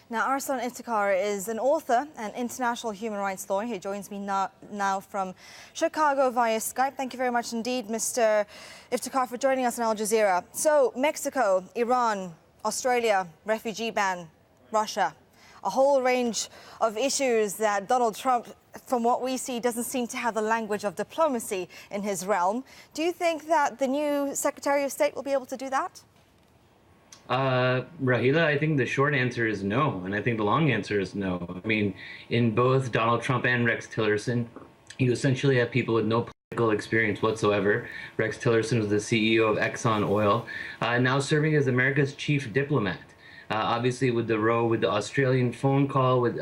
Now, Arsalan Iftikhar is an author and international human rights lawyer. He joins me now from Chicago via Skype. Thank you very much indeed, Mr. Iftikhar, for joining us on Al-Jazeera. So, Mexico, Iran, Australia, refugee ban, Russia, a whole range of issues that Donald Trump, from what we see, doesn't seem to have the language of diplomacy in his realm. Do you think that the new Secretary of State will be able to do that? Rahila, I think the short answer is no, and I think the long answer is no. I mean, in both Donald Trump and Rex Tillerson, you essentially have people with no political experience whatsoever. Rex Tillerson was the CEO of Exxon Oil, now serving as America's chief diplomat. Obviously, with the row, with the Australian phone call, with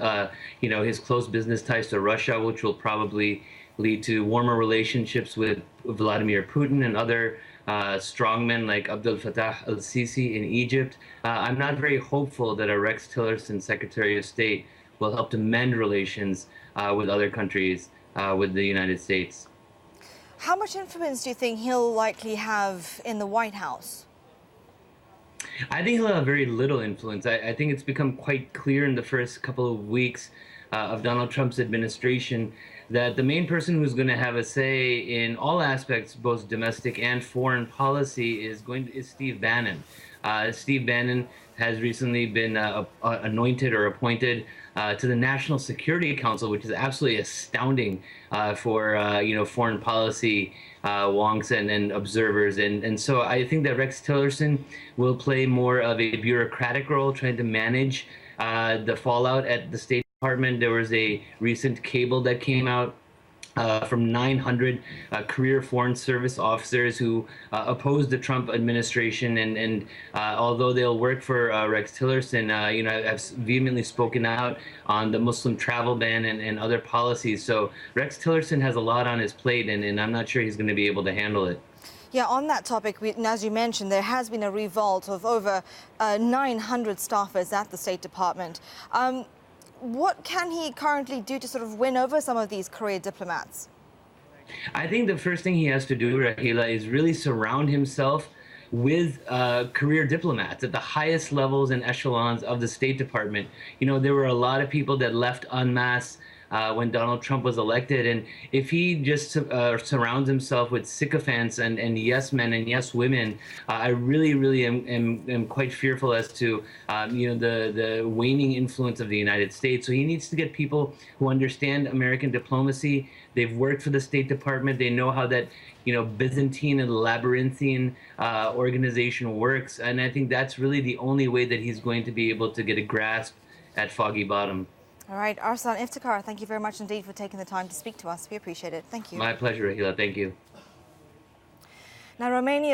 his close business ties to Russia, which will probably lead to warmer relationships with Vladimir Putin and other strongmen like Abdel Fattah al-Sisi in Egypt. I'm not very hopeful that a Rex Tillerson Secretary of State will help to mend relations with other countries, with the United States. How much influence do you think he'll likely have in the White House? I think he'll have very little influence. I think it's become quite clear in the first couple of weeks of Donald Trump's administration that the main person who's going to have a say in all aspects, both domestic and foreign policy, is Steve Bannon. Steve Bannon has recently been anointed or appointed to the National Security Council, which is absolutely astounding for foreign policy wonks and observers. And so I think that Rex Tillerson will play more of a bureaucratic role, trying to manage the fallout at the State Department. There was a recent cable that came out from 900 career Foreign Service officers who opposed the Trump administration, and although they'll work for Rex Tillerson, have vehemently spoken out on the Muslim travel ban and other policies. So Rex Tillerson has a lot on his plate, and I'm not sure he's going to be able to handle it. Yeah, on that topic, as you mentioned, there has been a revolt of over 900 staffers at the State Department. What can he currently do to sort of win over some of these career diplomats? I think the first thing he has to do, Rahila, is really surround himself with career diplomats at the highest levels and echelons of the State Department. You know, there were a lot of people that left en masse when Donald Trump was elected, and if he just surrounds himself with sycophants and yes men and yes women, I really am quite fearful as to the waning influence of the United States. So he needs to get people who understand American diplomacy. They've worked for the State Department. They know how that Byzantine and labyrinthine organization works, and I think that's really the only way that he's going to be able to get a grasp at Foggy Bottom. All right, Arsalan Iftikhar, thank you very much indeed for taking the time to speak to us. We appreciate it. Thank you. My pleasure, Rahila. Thank you. Now, Romania